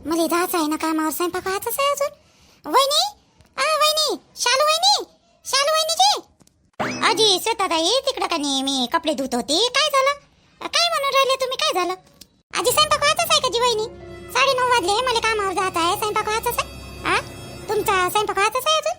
मला जायचं आहे ना कामावर, स्वयंपाक व्हायचाच आहे अजून. वहिनी, वहिनी, शालू वहिनी, शालू वहिनीजी. आजी श्वेताताई तिकडं का नाही, मी कपडे धुत होती. काय झालं, काय म्हणून राहिले तुम्ही, काय झालं? आजी स्वयंपाक व्हायचाच आहे का जी वहिनी? 9:30 वाजले, मला कामावर जायचं आहे. स्वयंपाक व्हायचाच आहे. तुमचा स्वयंपाक व्हायचाच आहे अजून?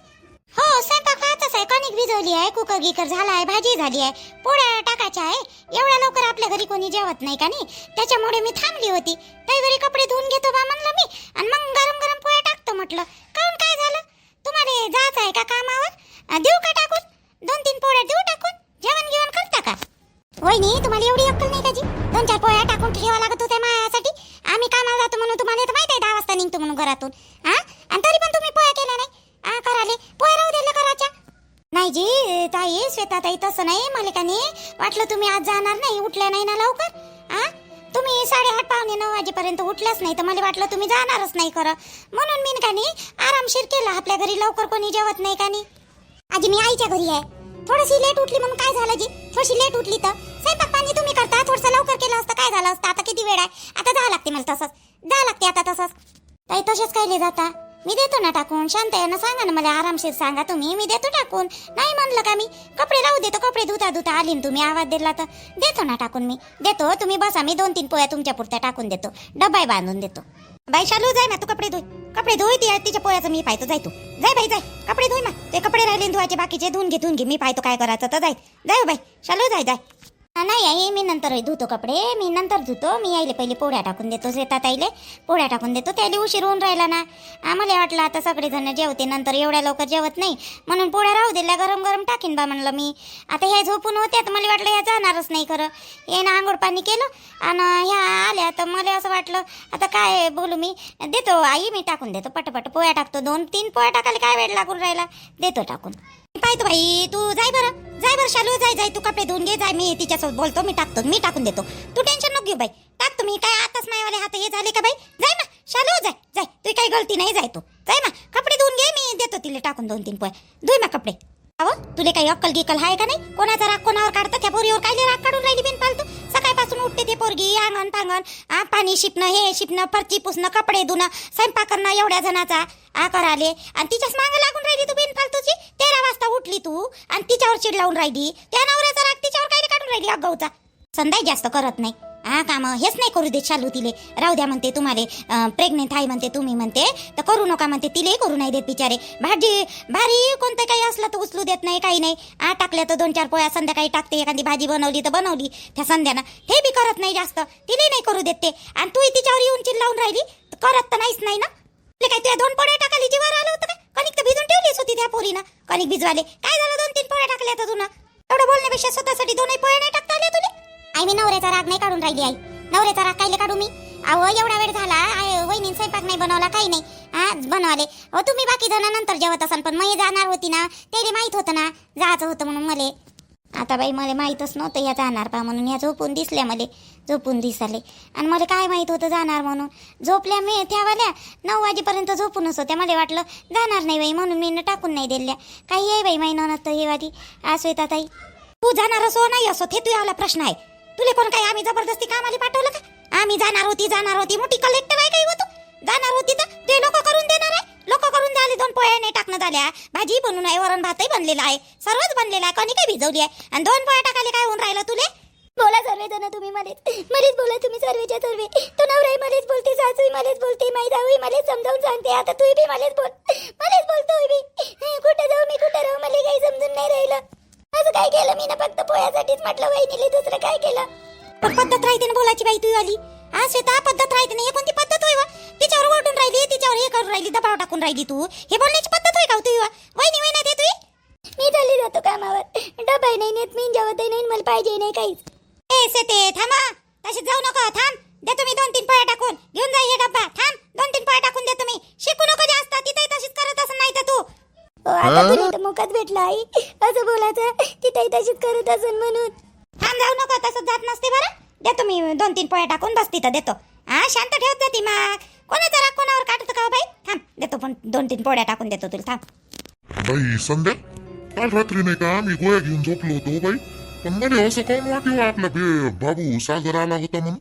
हो स्वयंपाक व्हायचाच आहे. कणिक भिजवली आहे, कुकर गिकर झाला आहे, भाजी झाली आहे, पोळ्या टाकायच्या आहे. एवढ्या लवकर आपल्या घरी कोणी जेवत नाही का नाही, त्याच्यामुळे मी थांबली होती. त्या घरी कपडे धुवून घेतो बा म्हणलं मी, आणि मग गरम गरम पोळ्या टाकतो म्हटलं. काहून काय झालं, तुम्हाला जायचं आहे का कामावर? देऊ का टाकून? 2-3 पोळ्या देऊ टाकून? जेवण घेऊन करता का? वहिनी तुम्हाला एवढी अक्कल नाही का जी? 2-4 पोळ्या टाकून ठेवा लागत होत्या माझ्यासाठी. आम्ही कामाला जातो म्हणून तुम्हाला तर माहिती आहे 10 वाजता निघतो म्हणून घरातून. आणि तरी पण तुम्ही पोळ्या केल्या नाही. कराले पोळ्या राहू दिल्या करायच्या नाही जी. ताई श्वेताताई तसं नाही, मला का नाही वाटलं तुम्ही आज जाणार नाही, उठल्या नाही ना लवकर. तुम्ही 8:30-9 वाजेपर्यंत उठल्याच नाही, तर मला वाटलं तुम्ही जाणारच नाही खरं, म्हणून मी का नाही आरामशीर केला. आपल्या घरी लवकर कोणी जेवत नाही का नाही. आजी मी आईच्या घरी आहे, थोडीशी लेट उठली म्हणून काय झालं जी? थोडीशी लेट उठली तर स्वयंपाक पाणी तुम्ही करता, थोडंसं लवकर केलं असतं काय झालं असतं? आता किती वेळ आहे? आता जावं लागते मला, तसंच जावं लागते आता तसंच. ताई तसेच कायले जाता, मी देतो ना टाकून. शांत आहे ना, सांगा ना मला, आरामशीर सांगा तुम्ही, मी देतो टाकून. नाही म्हणलं का मी कपडे राहू देतो, कपडे धुता धुता आली ना तुम्ही, आवाज दिला तर देतो ना टाकून. मी देतो, तुम्ही बसा, मी 2-3 पोळ्या तुमच्या पुरत्या टाकून देतो, डब्बाही बांधून देतो. बाई शालू जाय ना तू, कपडे धुई, कपडे धुई. तिच्या पोळ्याचं मी पाहतो, जाय तू, जाय बाई जाय, कपडे धुई ना. ते कपडे राहिले धुवायचे बाकीचे, धुवून घे, मी पाहतो काय करायचं तर. जाय जाय बाई शालू, जाय जाय. नाही आई मी नंतर धुतो कपडे, मी नंतर धुतो. मी आईले पहिले पोळ्या टाकून देतो, शेतात आईले पोळ्या टाकून देतो. त्याला उशीर होऊन राहिला ना. आम्हाला वाटलं आता सगळेजण जेवते, नंतर एवढ्या लवकर जेवत नाही म्हणून पोळ्या राहू दिल्या, गरम गरम टाकीन बा म्हणलं मी. आता ह्या झोपून होत्या तर मला वाटलं ह्या जाणारच नाही खरं. हे ना आंघोळ पाणी केलं आणि ह्या आल्या, तर मला असं वाटलं आता काय बोलू मी. देतो आई, मी टाकून देतो पटपट पोळ्या टाकतो. 2-3 पोळ्या टाकायला काय वेळ लागून राहिला, देतो टाकून. पाहतो बाई, तू जाय बरं शालू, जाय तू कपडे धुवून घे, जाय. मी तिच्यासोबत बोलतो, मी टाकून देतो. तू टेन्शन नको घेऊ बाई, टाकतो मी. काय आताच मायवाले हात हे झाले का बाई? जाय ना शालू, जाय तुझी काही गलती नाही, जाय तू, जाय ना. कपडे धुवून घे, मी देतो तिला टाकून 2-3 पोळ्या. धुई ना कपडे. अहो तुला काही अक्कल गिकल आहे का नाही? कोणाचा राग कोणावर काढतं? त्या पोरीवर काय राग काढून राहिली बिन फालतू? सकाळपासून उठते ते पोरगी, अंगण पांगण, पाणी शिपणं, हे शिपणं, फरची पुसणं, कपडे धुणं, स्वयंपाक करणं एवढ्या जणाचा कराले, आणि तिच्याच मागं लागून राहिली तू बिन फालतूची. 13 वाजता उठली तू आणि तिच्यावर चिड लावून राहिली. त्या नवऱ्याचा राग तिच्यावर काय काढून राहिली अगाऊचा? संदाई जास्त करत नाही काम, हेच नाही करू देत शालू तिले. राहू द्या म्हणते, तुम्हाला प्रेग्नेंट आहे म्हणते, तुम्ही म्हणते तर करू नका म्हणते. तिले करू नाही देत बिचारे. भारी कोणतं काही असलं तर उचलू देत नाही, काही नाही. टाकल्या तर 2-4 पोळ्या संध्याकाळी टाकते. एखादी भाजी बनवली तर बनवली त्या संध्यानं, हे बी करत नाही जास्त. तिले नाही करू देत ते. आणि तू तिच्यावर येऊन चिल्लावून राहिली, करत तर नाहीच नाही ना. काय तुझ्या 2 पोळ्या टाकाली जीवावर आलं होतं का? कणिक तर भिजून ठेवलीच होती त्या पोरीनं, कणिक भिजवाले. काय झालं 2-3 पोळ्या टाकल्या तर तुला? एवढं बोलण्यापेक्षा स्वतःसाठी 2 पोळ्या नाही टाकता आल्या तुला? आई मी नवऱ्याचा राग नाही काढून राहिली. आई नवऱ्याचा राग कायले काढू मी? अहो एवढा वेळ झाला, वहिनी स्वयंपाक नाही बनवला, काही नाही बनवाले. हो तुम्ही बाकी जण नंतर जेवत असाल, पण मी जाणार होती ना, त्याला माहित होतं ना जायचं होतं म्हणून. मला आता बाई मला माहीतच नव्हतं या जाणार पा म्हणून. या झोपून दिसल्या, मला झोपून दिसाले, आणि मला काय माहीत होतं जाणार म्हणून. झोपल्या मी त्यावाल्या 9 वाजेपर्यंत झोपूनच होत्या. मला वाटलं जाणार नाही बाई म्हणून मी टाकून नाही दिल्या. काही आहे बाई माहिती नसतं हे वाटी. असं ताई तू जाणार असो नाही असो, ते तुझ्याला प्रश्न आहे. तुला कोण काय आम्ही जबरदस्ती कामाला पाठवलं का? आम्ही जाणार होती मोठी कलेक्टर आहे काही होतो. जाणार होती तर ते लोक करून देणार आहे. लोक करून द्याले, 2 पोळ्या नाही टाकणं झाल्या, भाजी बनून आहे, वरण भातही बनलेला आहे, सर्वच बनलेला आहे, कणी काही भिजवली आहे, आणि 2 पोळ्या टाकाले काय होऊन राहिलं तुले? बोला सर्वजण तुम्ही, मलाच बोला तुम्ही सर्वेच्या सर्वे. तो नवराई मलाच बोलते, सासूही मलाच बोलते, माई जाऊही मलाच समजावून सांगते. आता तू बी मलाच बोलतोय बी. कुठं जाऊ मी, कुठं राहू, मला काही समजून नाही राहिलं. असं काय केलं मी ना? फक्त पोळ्यासाठीच म्हटलं वहिनीले, दुसरं काय केलं? पण पद्धत राहते ना बोलायची बाई तू आली. श्वेता पद्धत राहते ना, हे कोणती पद्धत होय वा? तिच्यावर ओरडून राहिली, तिच्यावर हे करून राहिली, दबाव टाकून राहिली तू. हे बोलण्याची पद्धत होय का तू? वहिनी वहिनी ते तू. मी चालली जातो कामावर, डबाही नाही नेत मी, जेवतही नाही, मला पाहिजे नाही काहीच. ए सेते थांबा, तशीच जाऊ नको, थांब. देतो मी 2-3 पोळ्या टाकून, घेऊन जा हे डब्बा. थांब, 2-3 पोळ्या टाकून देतो मी. शिकू नको जास्त, तिथेही तशीच करत असं नाही तर तू. आता तुला तर मुखात भेटला आई असं बोलायचं, तिथेही तशीच करत असन म्हणून. थांब, जाऊ नको, तसंच जात नसते बरं. देतो मी 2-3 पोळ्या टाकून, बस तिथं देतो. शांत ठेवत जाती मग. कोणाचा राग कोणावर काढतो का बाई? थांब, देतो पण 2-3 पोळ्या टाकून देतो तुला. थांब बाई. संध्या काल रात्री नाही का आम्ही गोळ्या घेऊन झोपलो होतो बाई, पण मला असं कोण वाटलं आपला बाबू सागर आला होता म्हणून.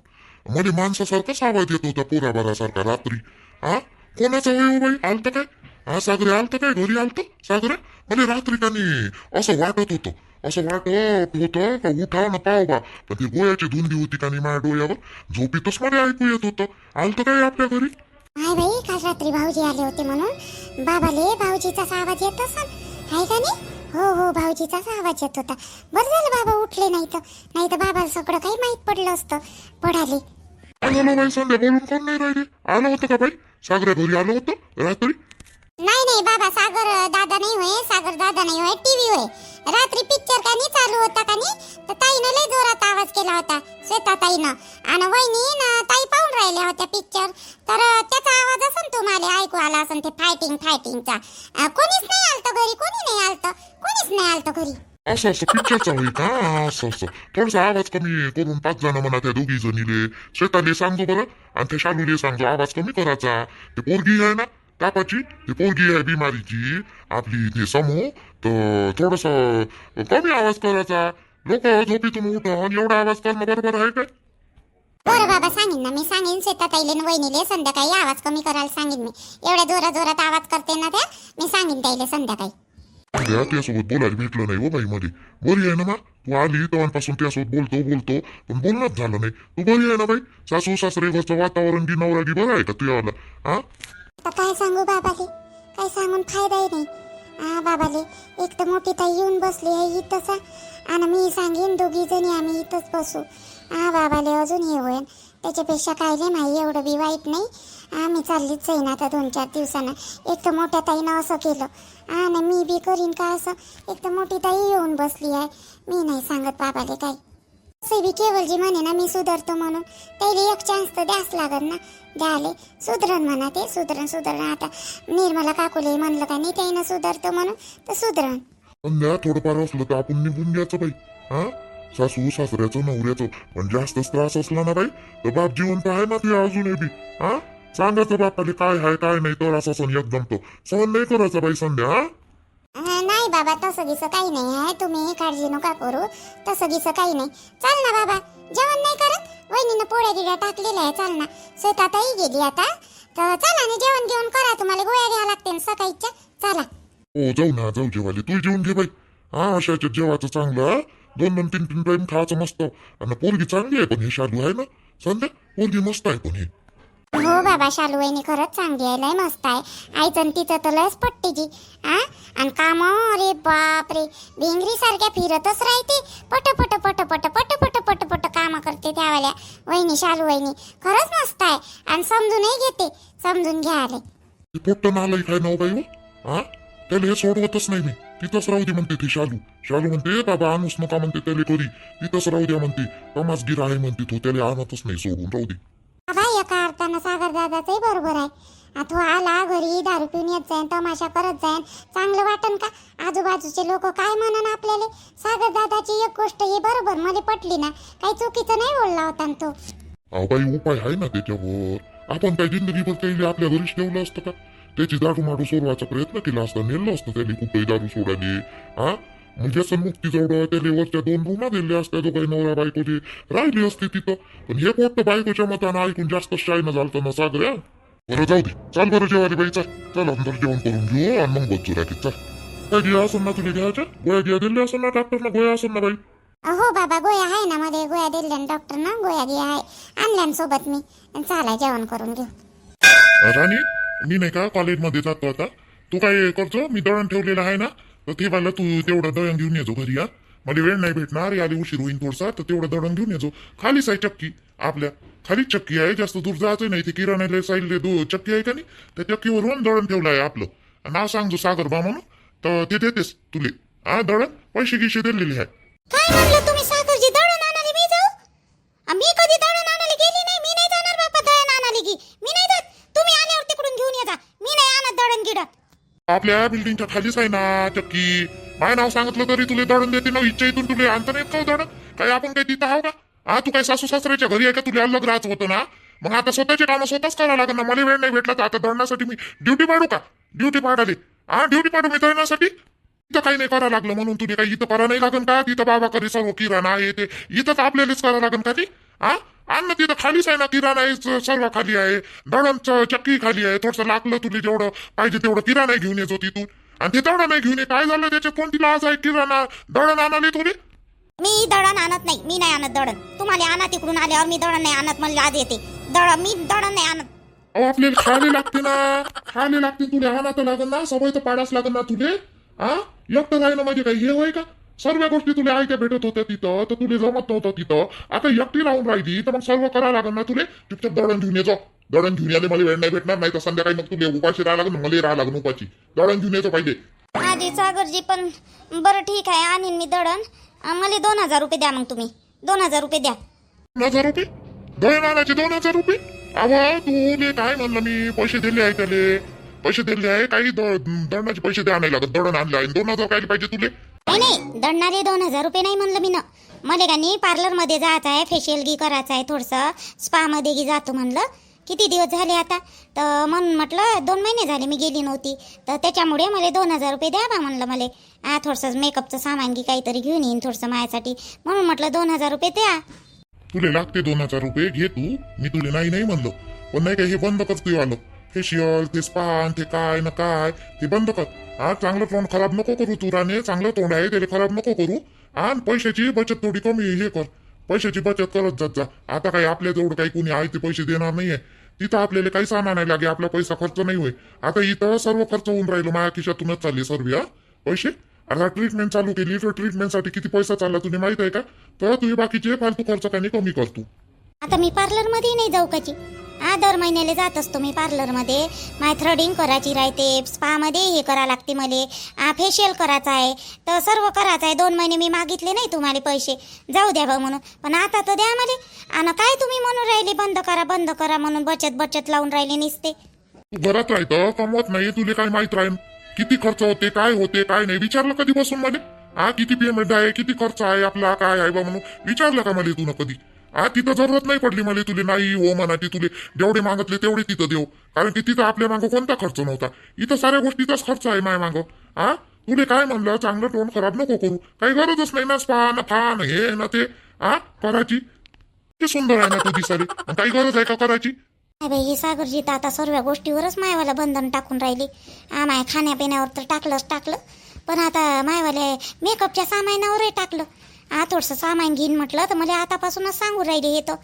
मध्ये माणसासारखाच आवाज येत होता पोराबारासारखा रात्री. हा कोणाचं होय हो बाई आलतं काय हा सागरे आलतं काय घरी आलतं सागरे मला रात्री का नाही असं वाटत होतं असं वाटत होतं का उठा ना पाव बा पण ती गोळ्याची धुंदी होती का नाही माझ्या डोळ्यावर झोपीतच मला ऐकू येत होतं आलतं काय आपल्या घरी हाय बाई काल रात्री भाऊजी आले होते म्हणून बाबाले भाऊजीचाच आवाज येत असन हाय का नाही हो हो भाऊजीचाच आवाज येत होता बरं झालं बाबा उठले नाही तर बाबाला सगळं काही माहित पडलं असतं पडाले काय झालं बाई संध्या बोलून कोण नाही राहिले आलं होतं का बाई सागऱ्या घरी आलं होतं रात्री नाही बाबा सागर दादा नाही होय सागर दादा नाही होय टीव्ही होय रात्री पिक्चर का नाही चालू होता का नाही तर ताईनं लय जोरात आवाज केला होता श्वेता ताईनं आणि वहिनी ना ताई पाहून राहिल्या होत्या पिक्चर तर त्याचा आवाज असन तुम्हाला ऐकू आला असन ते फायटिंगचा कोणीच नाही आलतं घरी कोणीच नाही आलतं घरी असं पिक्चरचा होईल का असं थोडासा आवाज कमी करून 5 जण म्हणा त्या दोघी जणीले श्वेताले सांगतो बरं आणि त्या शालूले सांगतो आवाज कमी करायचा ते पोरगी आहे ना तापाची ती पोरगी आहे बिमारीची आपली ते समूह तर थोडस कमी आवाज करायचा लोक झोपीतून उठून एवढा आवाज करणं बरोबर आहे काय बरं बाबा सांगेन ना मी सांगेन श्वेता ताईले न वहिनीले संध्याकाळी आवाज कमी करायला सांगेन मी एवढ्या जोरात आवाज करते ना त्या मी सांगेन ताईले संध्याकाळी त्यासोबत बोलायला भेटलं नाही हो बाई मध्ये बरी आहे ना मा तू आली तेव्हापासून त्यासोबत बोलतो पण बोलणंच झालं नाही तू बरी आहे ना बाई सासू सासरे घरचं वातावरण गी नवरा गी बरं आहे का तुझ्यावाला हा आता काय सांगू बाबाले काय सांगून फायदाही नाही बाबाले एक तर मोठी ताई येऊन बसली आहे इथंच आणि मी सांगेन दोघी जणी आम्ही इथंच बसू बाबाले अजून हे होईल त्याच्यापेक्षा काय नाही माही एवढं बी वाईट नाही आम्ही चाललीच जाईन आता 2-4 दिवसानं एक तर मोठ्या ताईनं असं केलं आणि मी बी करीन का असं एक तर मोठी ताई येऊन बसली आहे मी नाही सांगत बाबाले काय असं बी केवलजी म्हणे ना मी सुधारतो म्हणून त्याला एक चान्स तर द्यास लागत ना द्याले सुधरण म्हणा ते सुधरण आता निर्मला काकुले म्हणलं का नाही त्यानं सुधारतो म्हणून तर सुधरण संध्या थोडंफार असलं तर आपण निघून द्यायचं बाई हा सासू सासऱ्याचं नवऱ्याचं पण जास्तच त्रास असला ना बाई तर बाप जिवंत आहे ना ते अजूनही बी हा सांगायचं बापाले काय आहे काय नाही तर असं एकदम तो सहन नाही करायचं बाई संध्या नाही बाबा तसं गिसं काही नाही आहे तुम्ही काळजी नका करू तसं गिसं काही नाही चाल ना बाबा जेवण नाही करत वहिनीनं पोळ्या गिड्या टाकलेल्या आहे चाल ना स्वतःताही गेली आता तर चला ना जेवण घेऊन करा तुम्हाला गोळ्या घ्यावं लागते सकाळीच्या चला हो जाऊ जेवाले तू जेवून घे बाई हा अशाच्या जेवायचं चांगलं 2-3 टाइम खायचं मस्त आणि पोरगी चांगली आहे पण हे शालू आहे ना संध्या पोरगी मस्त आहे पण हे हो बाबा शालू वहिनी खरंच चांगली आहे लय मस्त आहे आईचं तिचं तर लयच पट्टीची आणि काम अरे बाप रे भिंगरी सारख्या फिरतच राहते पट काम करते त्यावाल्या वहिनी शालू वहिनी खरंच मस्त आहे आणि समजूनही घेते समजून घ्या आले पोट्ट नालाय काय नाव बाई हा त्याला हे सोडवतच नाही मी तिथंच राहू दे म्हणते ती शालू म्हणते बाबा आणूच नका म्हणते त्याला कधी तिथंच राहू द्या म्हणते तमासगीर आहे म्हणते तो त्याला आणतच नाही सोडून राहू दे एका अर्थानं सागर दादाचंही बरोबर आहे तो आला घरी दारू पिऊन येत जाईन तमाशा करत जाईन चांगलं वाटन का आजूबाजूचे लोक काय म्हणन आपल्याला सागर दादाची एक गोष्ट ही बरोबर मला पटली ना काही चुकीचं नाही बोलला होता तो अहो बाई उपाय आहे ना त्याच्यावर आपण काय जिंदगीभर त्याला आपल्या घरीच ठेवलं असतं का त्याची दारू मारू सोडवायचा प्रयत्न केला असता नेलं असतं त्याला कुठेही दारू सोडायला हा म्हणजे असं मुक्ती जवळ त्याला वरच्या 2 रूमा दिल्या असत्या जो काही नवरा बायकोची राहिली असते तिथं पण हे पोट्ट बायकोच्या मतानं ऐकून जास्त शायनं झालं ना सागऱ्या बरं जाऊ दे चाल बरं जेवायला बाई चल अंदर जेवण करून घेऊ आणि मग बसू राहते चल काय घ्या असं ना तुला घ्यायच्या गोळ्या घ्या दिल्या असं ना डॉक्टरना गोळ्या असं ना बाई हो बाबा गोळ्या आहे ना मध्ये गोळ्या दिल्या डॉक्टरना गोळ्या घ्या आहे आणल्या सोबत मी चाला जेवण करून घेऊ राणी मी नाही का कॉलेजमध्ये जातो आता तू काय करतो मी दळण ठेवलेलं आहे ना तर ते मला तू तेवढं दळण घेऊन येतो घरी या मला वेळ नाही भेटणार आली उशीर होईन थोडसा तर तेवढं दळण घेऊन येतो खालीच आहे चक्की आपल्या खालीच चक्की आहे जास्त दूर जायचं नाही ते किराण्याला साईडले चक्की आहे का नाही त्या चक्कीवरून दळण ठेवलं आहे आपलं नाव सांगतो सागर बा म्हणून तर ते देतेस तुले दळण पैसे गिशे दिलेले आहे काय म्हणलं तुम्ही सागरजी दळण आणायला मी जाऊ मी कधी दळण आणायला गेली नाही मी नाही जाणार बापा दळण आणायला की मी नाही जात तुम्ही आल्यावर तिकडून घेऊन येता मी नाही आणत दळण गिड आपल्या बिल्डिंगच्या खालीच आहे ना चक्की माझं नाव सांगितलं तरी तुला दळण देते ना इच्छा इथून तुला आणता नाही का दळण काय आपण काही तिथं आहो का तू काय सासू सासऱ्याच्या घरी आहे का तुला अलग राहायचं होतं ना मग आता स्वतःचे कामं स्वतःच करावं लागेल ना मला वेळ नाही भेटला तर आता दळण्यासाठी मी ड्युटी पाडू का ड्युटी पाडाले ड्युटी पाडू मी दळण्यासाठी इथं काही नाही करावं लागलं म्हणून तुला काही इथं करा नाही लागन का तिथं बाबा करी सर्व किराणा आहे ते इथंच आपल्यालाच करावं लागन का ती हा अन्न तिथं खालीच आहे ना, किराणा आहे सर्व खाली आहे, दळण चक्की खाली आहे. थोडंसं लागलं तुला जेवढं पाहिजे तेवढं किराणा घेऊन येतो तिथून, आणि ते तेवढं नाही घेऊन ये. काय झालं त्याच्यात, कोणती लाज आहे किराणा दळण आणाले तुले? मी दळण आणत नाही, मी नाही आणत दळण. तुम्हाला आणा तिकडून आल्यावर, मी दळण नाही आणत, मला लाज येते. मी दळण नाही आणत. अहो आपल्याला खायला लागते ना, खायला लागते. तुला आणा तर लागेल ना, सवय तर पाडाच लागेल ना तुले. हा एकटं राहिलं म्हणजे काही हे होय का? सर्व गोष्टी तुला ऐका भेटत होत्या तिथं, तर तुला जमत नव्हतं तिथं. आता एकटी राहून राहिली तर मग सर्व करावं लागेल ना तुले. चुपचाप दळण घेऊन येतो. दळण घेऊन यायला मला वेळ नाही भेटणार, नाही तर संध्याकाळी मग तुला उपाशी राहावं लागेल, मला राहावं लागेल उपाशी. दळण घेऊन येतो पाहिजे. आजी सागरजी, पण बरं ठीक आहे, आणीन मी दळण. मला 2,000 रुपये द्या मग तुम्ही. 2,000 रुपये द्या. 2,000 रुपये दळण आणायचे? 2,000 रुपये? अहो तुले काय म्हणलं मी, पैसे दिले आहे त्याले, पैसे दिले आहे. काही दळणाचे पैसे द्या नाही लागत, दळण आणलं आहे. 2,000 काय पाहिजे तुले? नाही नाही, दळणारे 2,000 रुपये नाही म्हणलं मी ना. मला का नाही पार्लरमध्ये जायचं आहे, फेशियल गी करायचं आहे, थोडंसं स्पामध्ये गी जातो म्हणलं. किती दिवस झाले आता, तर म्हणून म्हटलं 2 महिने झाले मी गेली नव्हती, तर त्याच्यामुळे मला 2,000 रुपये द्या बा म्हणलं. मला थोडंसं मेकअपचं सामान की काहीतरी घेऊन येईन थोडंसं माझ्यासाठी, म्हणून म्हटलं 2,000 रुपये द्या. तुले लागते 2,000 रुपये, घे तू. मी तुले नाही नाही म्हणलो, पण नाही काय हे बंद करतोय आलो. फेशियल ते स्पा ते काय ना काय ते बंद कर. हा चांगलं तोंड खराब नको करू तू राणे, चांगलं तोंड आहे त्याला खराब नको करू. आणि पैशाची बचत थोडी कमी हे कर, पैशाची बचत करत जात जा. आता काही आपल्या तेवढं काही कोणी आहे ते पैसे देणार नाहीये तिथं, आपल्याला काही सामान नाही लागे, आपला पैसा खर्च नाही होय. आता इथं सर्व खर्च होऊन राहिलो, माझ्या खिशातूनच चालले सर्व पैसे. आता ट्रीटमेंट चालू केली तर ट्रीटमेंटसाठी किती पैसा चालला तुला माहित आहे का? तर तुम्ही बाकीचे फालतू खर्च काही कमी करतो. आता मी पार्लरमध्ये नाही जाऊ काची? दर महिन्याला जात असतो मी पार्लरमध्ये. माय थ्रेडिंग करायची राहते, स्पामध्ये हे करा लागते मला, फेशियल करायचं आहे, तर सर्व करायचं आहे. 2 महिने मी मागितले नाही तुम्हाला पैसे, जाऊ द्या बा म्हणून, पण आता तर द्या मला. आणि काय तुम्ही म्हणून राहिले बंद करा बंद करा म्हणून, बचत लावून राहिले निसते. तू घरात राहतं कमवत नाही, तुला काय माहित राहील किती खर्च होते काय नाही? विचारलं कधी बसून मला? किती पेमेंट आहे, किती खर्च आहे आपला, काय आहे बा म्हणून विचारलं का मला तुला कधी? तिथं जरूरत नाही पडली मला तुले नाही हो म्हणाची. तुले जेवढे मागतले तेवढे तिथं देऊ, कारण की तिथं आपल्या मागं कोणता खर्च नव्हता. इथं साऱ्या गोष्टीचाच खर्च आहे माय मागं. तुले काय म्हणलं, चांगलं तोंड खराब नको करू, काही गरजच नाही ना स्पा ना फान हे ना ते करायची. किती सुंदर आहे ना तू दिसारी, काही गरज आहे का करायची? नाही बाई, हे सागरजी तर आता सर्व गोष्टीवरच मायवाला बंधन टाकून राहिली. माय खाण्यापिण्यावर तर टाकलं, पण आता मायवाले मेकअपच्या सामानावरही टाकलं. थोडंसं सामान घेईन म्हटलं तर मला आतापासूनच सांगू राहिले हे तर.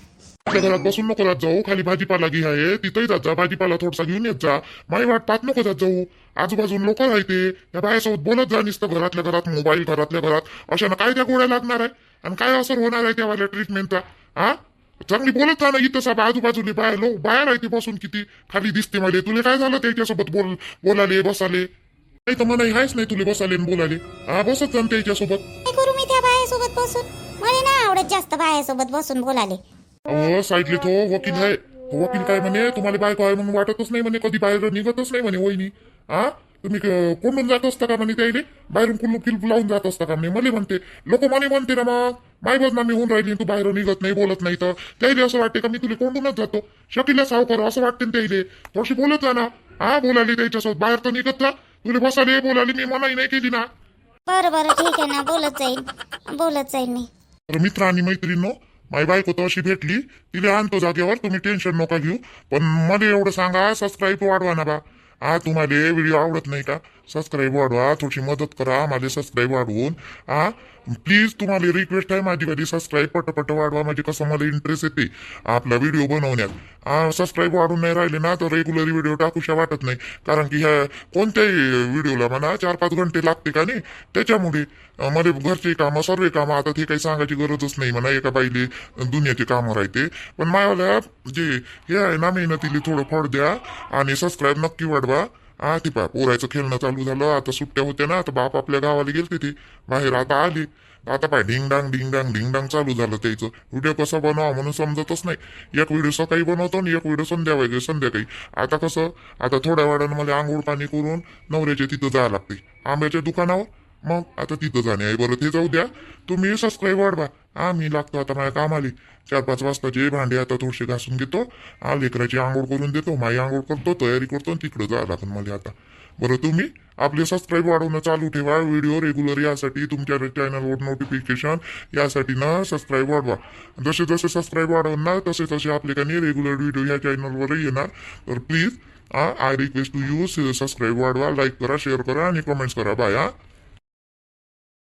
आपल्या घरात बसून नको जात जाऊ, खाली भाजीपाला घे आहे तिथंही जात जा, भाजीपाला थोडासा घेऊन येत जा. माई वाट पाहत नको जात जाऊ, आजूबाजून लोक राहते, त्या बायासोबत बोलत जा. नुसतं घरातल्या घरात मोबाईल, घरातल्या घरात अशानं काय त्या गोळ्या लागणार आहे आणि काय असर होणार आहे त्यावाल्या ट्रीटमेंटचा? चांगली बोलत जा ना. इथं साहेब आजूबाजूला बाहेर राहते बसून, किती खाली दिसते मला. तुला काय झालं त्याच्यासोबत बोलाले बसाले? नाही तर मनाई आहेच नाही तुला बसाले बोलाले. बसत जा त्याच्यासोबत. काय करू मी त्या बायासोबत बसून? मला नाही आवडत जास्त बायासोबत बसून बोलाले. साईडले तो वकील आहे, तो वकील काय म्हणे, तुम्हाला बायको आहे म्हणून वाटतच नाही म्हणे, कधी बाहेर निघतच नाही म्हणे. वहिनी तुम्ही कोंडून जात असता का म्हणे त्याईले, बाहेरून कुल्लू लावून जात असता का म्हणे. मला म्हणते लोक म्हणे म्हणते ना, मग माय बदनामी होऊन राहिली, तू बाहेर निघत नाही बोलत नाही, तर त्याईले असं वाटते का मी तुला कोंडूनच जातो, शकीला सावकार असं वाटते त्याईले. थोडीशी बोलत जा ना. बोलाली त्याच्यासोबत, बाहेर तर निघत जा. तुला बसाले बोलाली, मी मनाई नाही केली ना. बरं ठीक आहे ना, बोलत जाईल मी. तर मित्र आणि मैत्रिणींनो, माझी बायको तर अशी भेटली, तिला आणतो जागेवर, तुम्ही टेन्शन नका घेऊ. पण मला एवढं सांगा, सबस्क्राईब वाढवा ना बा. तुम्हाला व्हिडिओ आवडत नाही का? सबस्क्राईब वाढवा, थोडीशी मदत करा मला सबस्क्राईब वाढवून. प्लीज तुम्हाला रिक्वेस्ट आहे माझी, कधी सबस्क्राईब पटपट वाढवा, म्हणजे कसं मला इंटरेस्ट येते आपला व्हिडिओ बनवण्यात. सबस्क्राईब वाढून नाही राहिले ना तर रेग्युलर व्हिडिओ टाकूशा वाटत नाही, कारण की ह्या कोणत्याही व्हिडिओला म्हणा 4-5 घंटे लागते का नाही, त्याच्यामुळे मला घरचे कामं सर्व कामं, आता ते काही सांगायची गरजच नाही म्हणा, एका बाईले दुनियाची कामं राहते. पण मायाला जे हे आहे ना, मेहनतीला थोडं फळ द्या आणि सबस्क्राईब नक्की वाढवा. ते पा पोरायचं खेळणं चालू झालं, आता सुट्ट्या होत्या ना, आता बाप आपल्या गावाला गेलते ते बाहेर, आता आले, आता पाय ढिंगडांग चालू झालं त्याचं. व्हिडिओ कसा बनवा म्हणून समजतच नाही. एक व्हिडिओ सकाळी बनवतो आणि एक व्हिडिओ संध्याकाळी. आता कसं, आता थोड्या वेळानं मला आंघोळ पाणी करून नवऱ्याच्या तिथं जायला लागते आंब्याच्या दुकानावर, मग आता तिथं जाणे आहे. बरं ते जाऊ द्या, तुम्ही सबस्क्राईब वाढवा हा मी लागतो आता माझ्या कामाली 4-5 वाजताचे भांडे आता थोडेसे घासून घेतो. हा लेकराची आंघोळ करून देतो, माझी आंघोळ करतो, तयारी करतो आणि तिकडं जा लागून मला आता. बरं तुम्ही आपले सबस्क्राईब वाढवणं चालू ठेवा, व्हिडिओ रेग्युलर यासाठी तुमच्या चॅनलवर नोटिफिकेशन यासाठी ना सबस्क्राईब वाढवा. जसे जसे सबस्क्राईब वाढवणार ना तसे तसे आपले काही रेग्युलर व्हिडिओ या चॅनलवरही येणार. तर please I request to you subscribe वाढवा, लाईक करा, शेअर करा आणि कमेंट्स करा. बाय.